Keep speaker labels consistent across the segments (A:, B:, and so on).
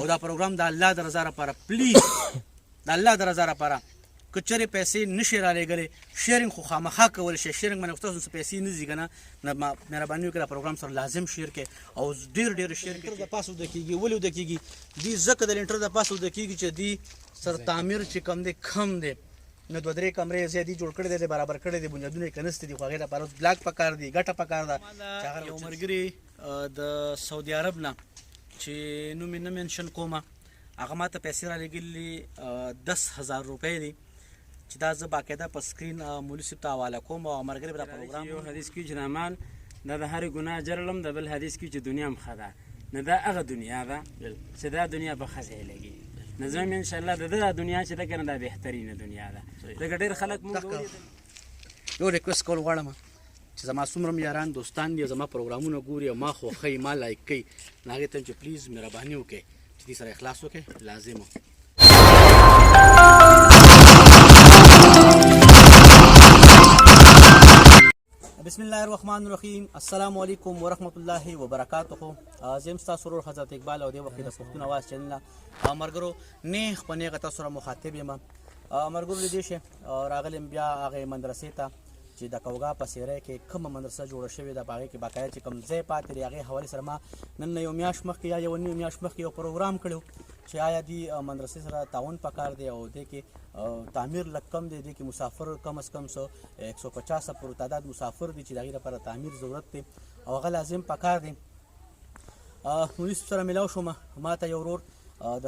A: او دا پروګرام د الله د رضا لپاره پلیز د الله د رضا لپاره که چېرې پیسې نشي رالیږلی شیرینګ خو خامخا کولی شي شیرینګ باندې خو تاسو څه پیسې نه ځي که نه مهرباني وکړئ دا پروګرام سره لازم شیر کړئ او ډېر شیر کړئ د پاسه اوده کېږي ولې اوده کېږي دوی ځکه د لینټر د پاسه اوده کېږي چې دوی سر تعمیر چې کم دی کم دی نو 2-3 کمرې زیاتې جوړ کړي دی برابر کړي دی بنیادونه یې که نستې دي خو هغې لپاره بلاک پکار دی ګټه پکار ده یو ملګري د سعودي عرب نه چې نوم یې نه منشن کومه هغه ما ته پیسې رالیږلي 10,000 روپۍ دي چې دا زه باقاعده په سکرین مولوي صاحب ته حواله کوم او ملګري به دا پروګرام
B: یو حدیث کې چې رحمان دا د هرې ګناه جرلم د بل حدیث کې چې دنیا هم ښه ده نه دا هغه دنیا ده چې دا دنیا په ښځې لګي نه زه هم انشاءالله د ده دنیا چې ده که نه دا بهترینه دنیا ده ځکه ډېر خلک مونږ
A: یو ریکویسټ کول غواړم چې زما څومره یاران دوستان دي زما پروګرامونه ګوري او ما خوښوي ما لایک کوي نو هغې ته چې پلیز مهرباني وکړئ چې دې سره اخلاص وکړئ لازم و بسم الله الرحمن الرحیم السلام علیکم ورحمت الله وبرکاته زه یم ستاسو ورور حضرت اقبال او دې وخت د پښتون اواز چینل ملګرو نیغ په نیغه تاسو سره مخاطب یم ملګرو لیدی شئ راغلی یم بیا هغې مدرسې ته چې د کوګا په سیرئ کې کومه مدرسه جوړه شوې ده په هغې کې باقاعده چې کوم ځای پاتې دی هغې حوالې سره ما نن نه یو میاشت مخکې یا یوه نیم میاشت مخکې یو پروګرام کړی چې آیا دې مدرسې سره تعاون پکار دی او دې کې تعمیر لږ کم دی دې کې مسافر کم از کم 150 پورې تعداد مسافر دي چې د هغې لپاره تعمیر ضرورت دی او هغه لازم پکار دی مولوي صاحب سره میلاو شوم ما ته یو ورور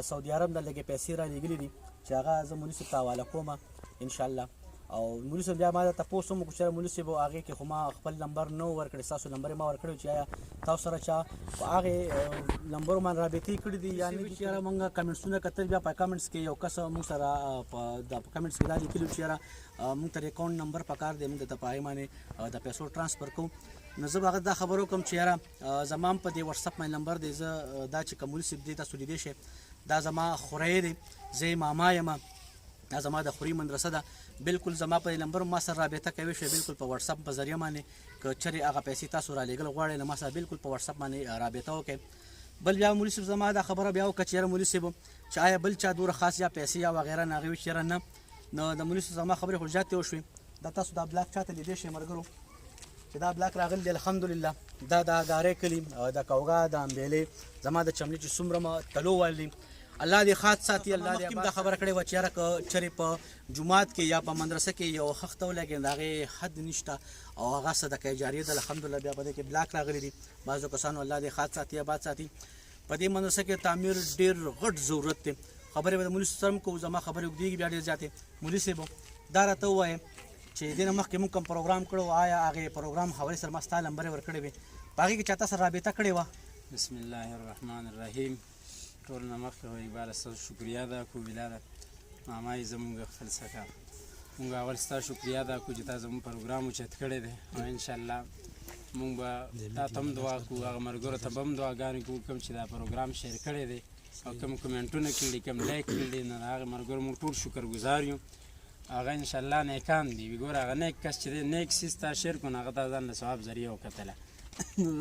A: د سعودي عرب نه لږې پیسې رالیږلي دي چې هغه زه مولوي صاحب ته حواله کوم انشاءالله او مولوي صاحب بیا ما ته تپوس هم وکړو چې مولوي صاحب هغې کې خو ما خپل نمبر نه و ورکړی ستاسو نمبر یې ما ورکړی چې آیا تاسو سره چا په هغې نمبرو باندې رابطې کړي دي یا نه دي چې یاره مونږ کمنټسونه کتل بیا په کمنټس کې یو کس مونږ سره په کمنټس کې دا لیکلي چې یاره مونږ ته اکاونټ نمبر پکار دی مونږ ته په هغې باندې د پیسو ټرانسفر کوو نو زه به هغه دا خبر وکړم چې یاره زما هم په دې وټساپ باندې نمبر دی زه دا چې که مولوي صاحب دی تاسو لیدی شئ دا زما خوری دی زه یې ماما یم دا زما د خوري مدرسه ده بالکل زما په نمبر ما سره رابطه کوي شئ بالکل په وټساپ په ذریعه باندې که چېرې هغه پیسې تاسو رالیږل غواړئ نو ما سره بالکل په وټساپ باندې رابطه وکړئ بل بیا مولوي صاحب زما دا خبره بیا وکړه چې یاره مولوي صاحب چې آیا بل چا دوره خاص یا پیسې یا وغیره نه هغې ویل چې یاره نه نو د مولوي صاحب زما خبرې خو زیاتې وشوې دا تاسو دا بلاک چاته لیدی شئ ملګرو چې دا بلاک راغلی دی الحمدلله دا د اګارۍ کلي د کوګا د امبېلې زما د چملې چې څومره تلو وال دي الله دې خاص ساتي الله دې دا خبره کړې وه چې یاره که چېرې په جومات کې یا په مدرسه کې یو خښته ولګي د هغې حد نشته او هغه صدقه جاریه ده الحمدلله بیا په دې کې بلاک راغلی دي بعضو کسانو الله دې خاص ساتي آباد ساتي په دې مدرسه کې تعمیر ډېر غټ ضرورت دی خبرې به د مولوي صاحب کوو زما خبرې اوږدېږي بیا ډېر زیاتې مولوي صاحب دا راته ووایه چې دې نه مخکې مونږ کوم پروګرام کړی آیا هغې پروګرام حوالې سره ما ستا نمبر یې ورکړی وې په هغې کې چا تا سره رابطه کړې وه
B: بسم الله الرحمن الرحیم ټول نه مخکې خو اقبال ستاسو شکریا ده کو بلاله ماما یې زمونږ فلسفه مونږ اول ستا شکریا ده کو چې تا زمونږ پروګرام اوچت کړی دی او انشاءالله مونږ به تا ته هم دعا کوو هغه ملګرو ته به هم دعاګانې کوو کوم چې دا پروګرام شیر کړی دی او کوم کمنټونه کړي کوم لایک کړي نو د هغې ملګرو مونږ ټول شکرګزار یو هغه انشاءالله نیکان دي ګوره هغه نیک کس چې دی نیک څیز تا شیر کړو نو هغه تا ځان د ثواب ذریعه وکتله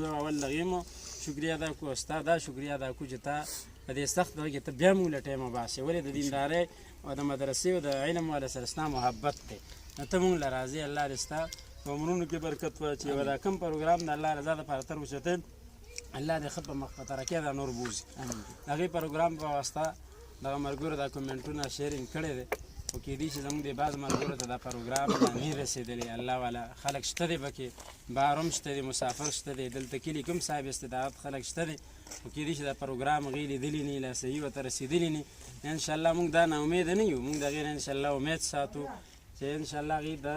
B: زه اول د هغې مو شکریا ادا کړو ستا دا شکریا ادا کړو چې تا په دې سخت دغه کې ته بیا موږ له ټایمه باسې ولې د دیندارۍ او د مدرسې او د علم والا سره ستا محبت دی نو ته موږ له راضي الله دې ستا په عمرونو کې برکت واچوي او دا کوم پروګرام د الله رضا دپاره تر اوسته الله دې ښه په مخ په ترقۍ دا نور بوځي د هغې پروګرام په واسطه دغه ملګرو دا کومنټونه شیرینګ کړی دی خو کېدای شي زموږ د بعض ملګرو ته دا پروګرام نه رسېدلی الله والا خلک شته دی پکې بهر هم شته دی مسافر شته دی دلته کلي کوم صاحب استطاعت خلک شته دی خو کېدای شي دا پروګرام هغې لیدلي نه لا صحیح ورته رسېدلي نه انشاءالله موږ دا ناامیده نه یو موږ د هغې نه انشاءالله امید ساتو چې انشاءالله هغې د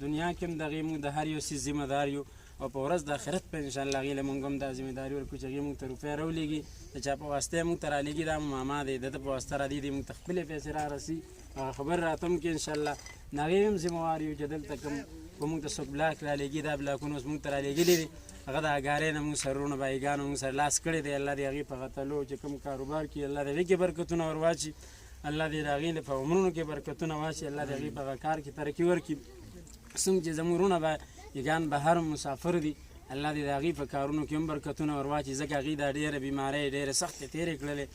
B: دنیا کې هم د هغې موږ د هر یو څیز ذمه دار یو او په ورځ د آخرت په انشاءالله هغې له موږ هم دا ذمهداري ورکړو چې هغې موږ ته روپۍ راولېږي د چا په واسطه یې موږ ته رالېږي دا ماما دی د ده په واسطه رالېږي دی موږ ته خپلې پیسې رارسي هغه خبر راته هم کې انشاءالله نو هغې هم ذمهوار یو چې دلته کوم په موږ ته څوک بلاک رالېږي دا بلاکونه اوس موږ ته رالېږلي دي هغه د اګارۍ نه موږ سره وروڼه بایګانو موږ سره لاس کړی دی الله دې هغې په غتلو چې کوم کاروبار کړي الله دې هغې کې برکتونه ور واچي الله دې د هغې په عمرونو کې برکتونه واچي الله دې هغې په هغه کار کې ترقي ورکړي څومره چې زموږ وروڼه به یګان بهر مسافر دي الله دې د هغې په کارونو کې هم برکتونه ور واچي ځکه هغې دا ډېره بیمارۍ ډېرې سختې تېرې کړلې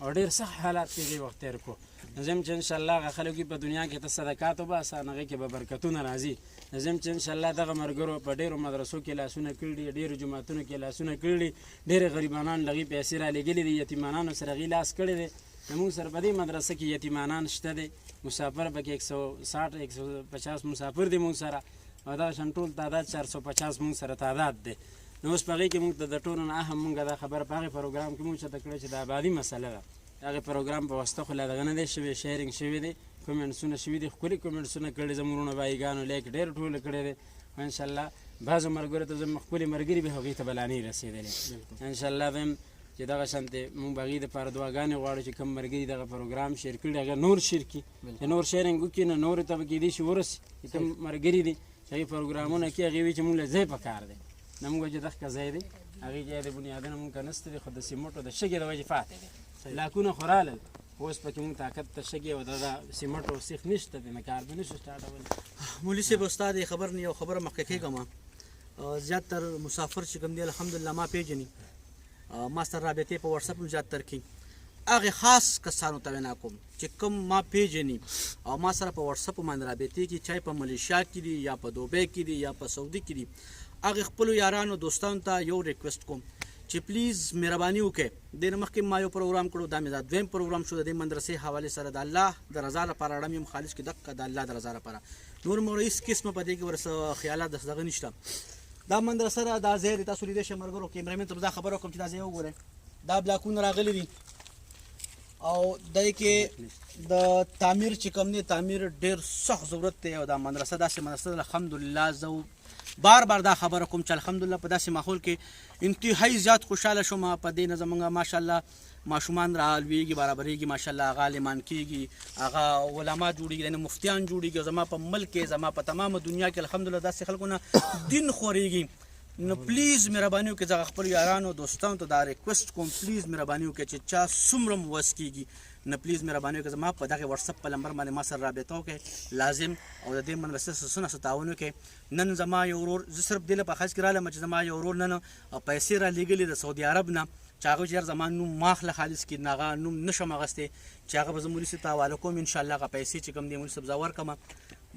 B: او ډېر سخت حالات کې دې وخت تېر کړو. نو زه یم چې انشاءالله هغه خلک په دنیا کې ته صدقات وباسه، هغې کې به برکتونه راځي. نو زه یم چې انشاءالله دغه ملګرو په ډېرو مدرسو کې لاسونه کړي دي، ډېرو جوماتونو کې لاسونه کړي دي، ډېرې غریبانان لغې پیسې رالېږلي دي، یتیمانانو سره هغې لاس کړی دی. زمونږ سره په دې مدرسه کې یتیمانان شته دی، مسافر پکې 160 150 مسافر دی مونږ سره، او دغه شان ټول تعداد 450 مونږ سره تعداد دی. نو اوس په هغې کې مونږ ته د ټولو نه اهم مونږ دا خبره په هغې پروګرام کې مونږ چېرته کړې چې د آبادي مسله ده. هغې پروګرام په واسطه خو لا دغه نه دی شوی، شیرینګ شوي دی، کومنټسونه شوي دي، ښکلي کومنټسونه کړي زموږ وروڼو بایګانو، لیک ډېر ټوله کړی دی. انشاءالله بعضو ملګرو ته زموږ ښکلي ملګري به هغوی ته بلانې رسېدلې. انشاءالله به هم چې دغه شانتې مونږ به هغې دپاره دعاګانې غواړو چې کوم ملګري دغه پروګرام شیر کړي هغه نور شیر کړي، چې نور شیرینګ وکړي نو نورو ته به کېدای شي ورسي. چې کوم ملګري دي چې هغې پروګرامونه کوي هغې وایي چې مونږ له ځای په کار دی. نو مونږ چې دغه ځای دی هغې ځای د بنیادونه مونږ ته نشته دی، خو د سیمټو د شګې د وجې پاتې دی. لاکونه خو رالل، اوس پکې مونږ طاقت ته شګې او د سیمټو سیخ نشته دی، نه کار به نشو سټارټولی.
A: مولوي صاحب استاد یې خبر نه یو خبره مخکې کېږم، زیاتر مسافر چې کوم دی الحمدلله ما پیژني، ما سره رابطې په واتساپ هم زیاتر کوي. هغې خاص کسانو ته وینا کوم چې کوم ما پیژني او ما سره په واتساپ باندې رابطې کې، چای په ملیشیا کې دي یا په دوبۍ کې دي یا په سعودي کې دي، هغې خپلو یارانو دوستانو ته یو ریکویسټ کوم چې پلیز مهرباني وکړئ. دې نه مخکې ما یو پروګرام کړو، دا مې دا دویم پروګرام شو د دې مدرسې حوالې سره، د الله د رضا لپاره اړم یم خالص کې دقه د الله د رضا لپاره، نور مو هېڅ قسمه په دې کې ورسره خیالات دغه نشته. دا مدرسه را دا ځای دی، تاسو لیدی شئ ملګرو، کیمرامین ته به دا خبره وکړم چې دا ځای وګورئ، دا بلاکونه راغلي دي او دې کې د تعمیر چې کوم دی تعمیر ډېر سخت ضرورت دی. او دا مدرسه داسې مدرسه ده الحمدلله، زه بار بار دا خبره کوم چې الحمدلله په داسې ماحول کې انتهایی زیات خوشحاله شوم. په دې نه زمونږ ماشاءالله ماشومان رالویږي، برابرېږي، ماشاءالله هغه عالمان کېږي، هغه علما جوړېږي، یعنې مفتیان جوړېږي. زما په ملک کې، زما په تمامه دنیا کې الحمدلله داسې خلکو نه دین خورېږي. نو پلیز مهرباني وکړئ، زه خپلو یارانو دوستانو ته دا ریکویسټ کوم، پلیز مهرباني وکړئ چې چا څومره م وس کېږي نه پلیز مهرباني وکړئ زما په دغه واتساپ په نمبر باندې ما سره رابطه وکړئ لازم، او د دې مدرسې سره څه تعاون وکړئ. نن زما یو ورور، زه صرف دې لپاره خاص کې رالم چې زما یو ورور نن پیسې رالېږلي د سعودي عرب نه، چې هغه چې یار زما نوم ما اخله خالص کې، هغه نوم نشم اخیستی، چې هغه به زه مولوي صاحب ته حواله کوم انشاءالله. هغه پیسې چې کوم دی مولوي صاحب زه ورکړم.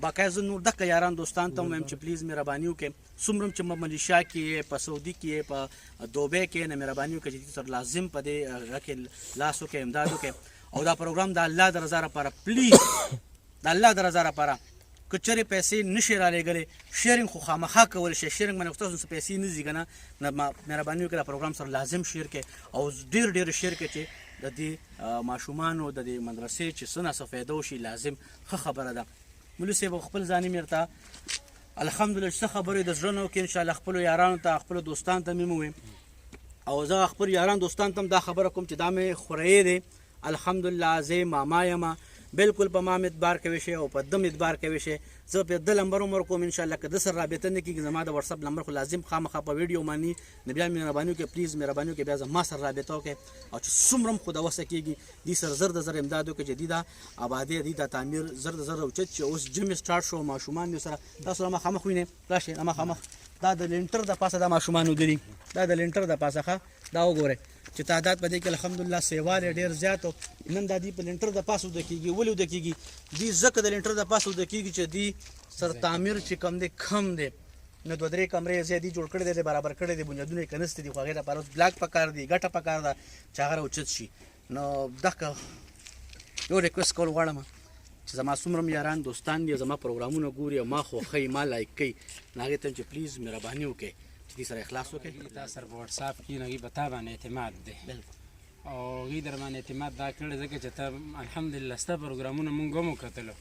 A: باقاعده زه نور دغه یاران دوستان ته هم وایم چې پلیز مهرباني وکړئ، څومره چې په ملیشیا کې یې، په سعودي کې یې، په دوبۍ کې یې، نه مهرباني وکړئ چې دې سره لازم په دې هغه کې لاس وکړئ، امداد وکړئ. او دا پروګرام د الله د رضا لپاره، پلیز د الله د رضا لپاره که چېرې پیسې نشي رالېږلی، شیرینګ خو خامخا کولی شي. شیرینګ باندې خو تاسو څه پیسې نه ځي که نه، مهرباني وکړئ دا پروګرام سره لازم شیر کړئ او ډېر ډېر شیر کړئ چې د دې ماشومانو د دې مدرسې چې څه نه څه فایده وشي. لازم ښه خبره ده. مولوي صاحب خپل ځاني مې ورته الحمدلله څه خبرې د زړه نه وکړي انشاءالله خپلو یارانو ته، خپلو دوستانو ته مې ووایم، او زه خپلو یارانو دوستانو ته هم دا خبره کوم چې دا مې خورئ دی الحمدلله. زه ماما یم، بالکل په ما اعتبار کوي شي او په دم اعتبار کوي شي. زه په د نمبر عمر کوم انشاءالله که د سره رابطه نه کېږي زما د واتساپ نمبر خو لازم خامخا په ویډیو باندې نه، بیا مهرباني وکړئ پلیز مهرباني وکړئ بیا زما سره رابطه وکړئ، او چې څومره م خو د وسه کېږي دې سره زر د زر امداد وکړئ چې دې دا ابادي، دې دا تعمیر زر د زر اوچت چې اوس جم سټارټ شو. ماشومان دې سره تاسو را مخامخ وینئ، راشئ را مخامخ. دا د لینټر د پاسه دا ماشومان ودري، دا د لینټر د پاسه ښه دا وګورئ چې تعداد په دې کې الحمدلله سیوال ډېر زیات. نن دا دې په لینټر د پاسه وده کېږي، ولې وده کېږي؟ دې ځکه د لینټر د پاسه وده کېږي چې دې سر تعمیر چې کم دی کم دی، نو دوه درې کمرې یې دې جوړ کړی دی، برابر کړی دی، بنیادونه یې که نستې دي، خو هغې لپاره اوس بلاک پکار دی، ګټه پکار ده چې هغه راوچت شي. نو دغه یو ریکویسټ کول غواړم چې زما څومره م یاران دوستان دي زما پروګرامونه ګوري او ما خوښوي، ما لایک کوي، نو هغې ته چې پلیز مهرباني وکړئ چې دې سره اخلاص وکړئ.
B: تا سره په واتساپ کې هغې په تا باندې اعتماد دی، او هغې در باندې اعتماد دا کړی ځکه چې ته الحمدلله ستا پروګرامونه مونږ هم وکتلو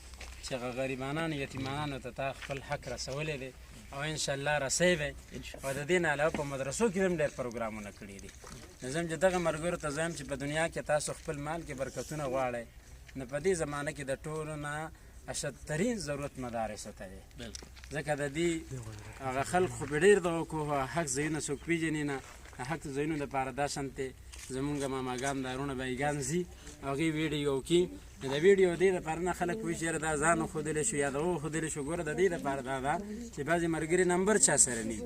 B: چې هغه غریبانانو یتیمانانو ته تا خپل حق رسولی دی او انشاءالله رسی به. او د دې نه علاوه په مدرسو کې هم ډېر پروګرامونه کړي دي. نو زه هم چې دغه ملګرو ته زه هم چې په دنیا کې تاسو خپل مال کې برکتونه غواړئ، نو په دې زمانه کې د ټولو نه اشدترین ضرورت مدارسو ته دی، ځکه د دې هغه خلق خو به ډېر دغه کو حق ځایونه څوک پېژني نه، حق ځایونو دپاره دا شانتې زمونږ ماماګان دارونه بایګان ځي هغې ویډیو کې، نو د ویډیو دې دپاره نه خلک وایي چې یاره دا ځان وښودلی شو یا د وښودلی شو. ګوره د دې دپاره دا ده چې بعضې ملګري نمبر چا سره ني،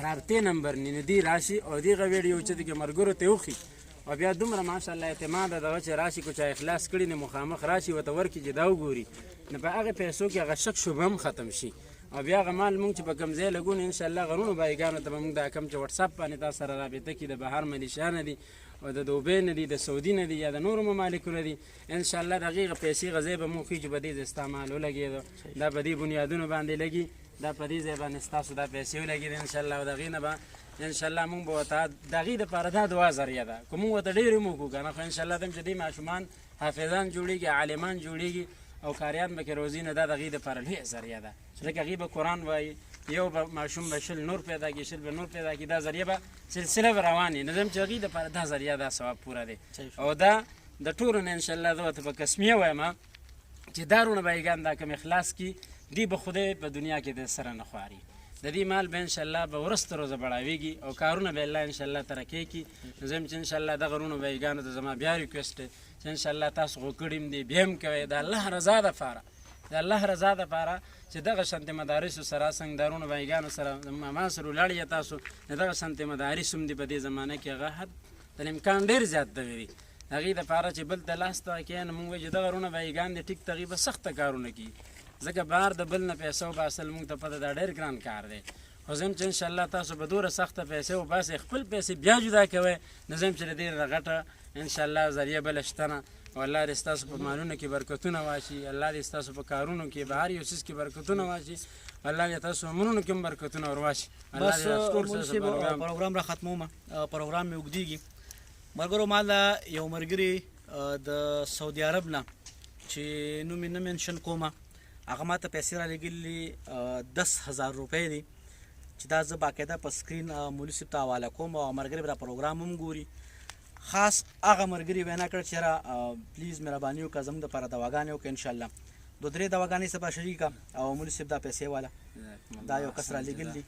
B: رابطې نمبر ني، نو دې راشي او دغه ویډیو چې دغه ملګرو ته وښي او بیا دومره ماشاءالله اعتماد دغه چې راشي کو چا اخلاص کړي نه مخامخ راشي ورته ورکړي چې دا وګوري نو په هغه پیسو کې هغه شک شبه هم ختم شي او بیا هغه مال مونږ چې په کوم ځای لګو نو انشاءالله غرونو بایګانو ته به مونږ دا کم چې وټساپ باندې تاسو سره رابطه کړي د بهر ملیشیا نه دي او د دوبۍ نه دي د سعودي نه دي یا د نورو ممالکو نه دي انشاءالله د هغې پیسې غځی به مونږ ښیي چې په دې ځای ستا مال ولګېدو دا په دې بنیادونو باندې لګي دا په دې ځای باندې ستاسو دا پیسې ولګېدې انشاءالله او د هغې نه به انشاءالله مونږ به ورته د هغې دپاره دا دعا ذریعه ده که مونږ ورته ډېرې هم وکړو که نه خو انشاءالله دم چې دې ماشومان حافظان جوړېږي عالمان جوړېږي او کاریان به کې روزي نو دا د هغې دپاره لویه ذریعه ده ځکه هغې به قرآن وایي یو به ماشوم به شل نور پیدا کړي شل به نور پیدا کړي دا ذریعه به سلسله به روانې نه ځم چې هغې دپاره دا ذریعه دا ثواب پوره دی او دا د ټولو نه انشاءالله زه ورته په قسمیه وایم چې دا رونه بایګان دا کوم اخلاص کي دی به خدای په دنیا کې د سره نه خواري د دې مال به انشاءالله به ورسته روزه بړاویږي او کارونه به الله انشاءالله ترقی کړي نو زه یم چې انشاءالله دغه رونو بایګانو ته زما بیا ریکویسټ دی چې انشاءالله تاسو خو کړي م دي بیا هم کوئ د الله رضا دپاره د الله رضا دپاره چې دغه شانتې مدارسو سره څنګهدارونو بایګانو سره ما سره ولاړ یې تاسو د دغه شانتې مدارس هم دي په دې زمانه کې هغه حد د امکان ډېر زیات دغې دي هغې دپاره چې بل ته لاس ته کښې نو مونږ وایو چې دغه رونه بایګان دي ټیک ته هغې به سخته کارونه کوي ځکه بهر د بل نه پیسه وباسل مونږ ته پته دا ډېر ګران کار دی خو زه یم چې انشاءالله تاسو به دومره سخته پیسې وباسئ خپل پیسې بیا جدا کوئ نو زه یم چې د دې نه غټه انشاءالله ذریعه بله شته نه او الله دې ستاسو په مالونو کې برکتونه واچي الله دې ستاسو په کارونو کې به هر یو څیز کې برکتونه واچي الله دې تاسو عمرونو کې هم برکتونه ور واچي
A: بس پروګرام را ختمومه پروګرام مې اوږدېږي ملګرو ما د یو ملګري د سعودي عرب نه چې نوم یې نه منشن کومه هغه ما ته پیسې رالیږلي 10,000 روپۍ دي چې دا زه باقاعده په سکرین مولوي صاحب ته حواله کوم او ملګري به دا پروګرام هم ګوري خاص هغه ملګري وینا کړه چې یاره پلیز مهرباني وکړه زموږ دپاره دواګانې وکړه انشاءالله 2-3 دواګانې سبا شریکه او مولوي صاحب دا پیسې والا دا یو کس رالیږل دي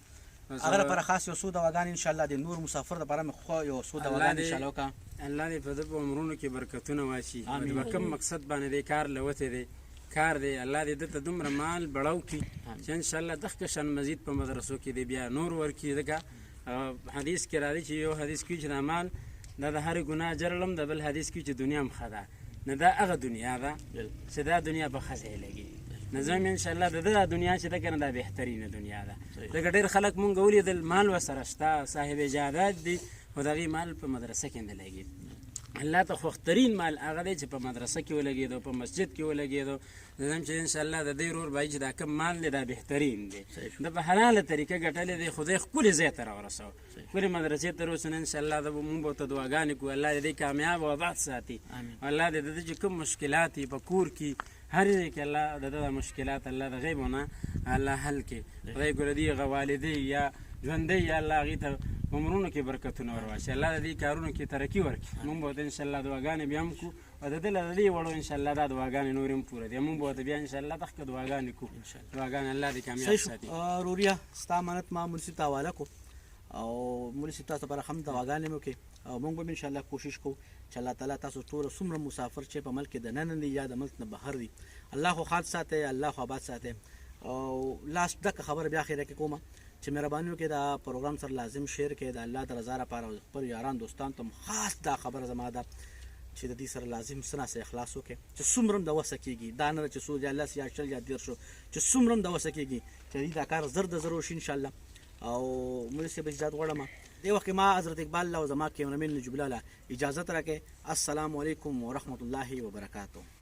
A: هغه لپاره خاص یو څو دواګانې انشاءالله د نور مسافر دپاره مې خو یو څو دواګانې انشاءالله وکړه
B: الله دې په ده په عمرونو کې برکتونه واچي په کوم مقصد باندې دی کار له وتی دی کار دی الله دې دته دومره مال بړاو کړي چې انشاءالله دغه شان مزید په مدرسو کې دی بیا نور ورکړي ځکه حدیث کې راځي چې یو حدیث کې چې دا مال دا د هرې ګناه جرلم د بل حدیث کې چې دنیا هم ښه ده نه دا هغه دنیا ده چې دا دنیا په ښه ځای لګي نو زه یم انشاءالله د ده دا دنیا چې ده که نه دا بهترینه دنیا ده ځکه ډېر خلک مونږ ولیدل مال ورسره شته صاحب جایداد دي خو د هغې مال په مدرسه کې نه لګي الله ته خوښترین مال هغه دی چې په مدرسه کې ولګېدو په مسجد کې ولګېدو زه یم چې انشاءالله د دې ورور بایي چې دا کوم مال دی دا بهترین دی د په حلاله طریقه ګټلی دی خدای ښکلې ځای ته راورسوه ښکلې مدرسې ته روسو انشاءالله مونږ به ورته دعاګانې کوو الله دې کامیاب او آباد ساتي الله دې د ده چې کوم مشکلات په کور کې هر ځای کې الله د ده د مشکلات الله د غیبو نه الله حل کړي خدای ګوره دې هغه والدۍ یا ژوندی یا الله هغې ته عمرونو کې برکتونه ور واچي الله د دې کارونو کې ترقي ورکړي مونږ به ورته انشاءالله دعاګانې بیا هم کوو او د ده له د دې وړو انشاءالله دا دعاګانې نورې هم پوره دي مونږ به ورته بیا انشاءالله دغه دعاګانې کوو دعاګانې الله دې کامیاب ساتي
A: روریا ستا امانت ما مولوي صاحب ته حواله کړو او مولوي صاحب تاسو لپاره هم دواګانې مې وکړې او مونږ به انشاءالله کوشش کوو چې الله تعالی تاسو ټول څومره مسافر چې په ملک کې دننه دي یا د ملک نه بهر دي الله خو خاص ساتي الله خو آباد ساتي او لاست دغه خبره بیا اخره کې کومه چې مهرباني وکړئ دا پروګرام سره لازم شیر کړئ د الله د رضا لپاره او خپل یاران دوستان ته خاص دا خبره زما ده چې د دې سره لازم څه ناسې اخلاص وکړئ چې څومره هم د وسه کېږي دا نه چې څو یا 10 یا 20 یا 30 چې څومره هم د وسه کېږي چې دا کار زر د زر وشي انشاءالله او مولوي صاحب اجازت غواړم دې وخت کې ما حضرت اقبال الله او زما کیمرمین نجیب الله اجازت راکړئ السلام علیکم ورحمت الله وبرکاته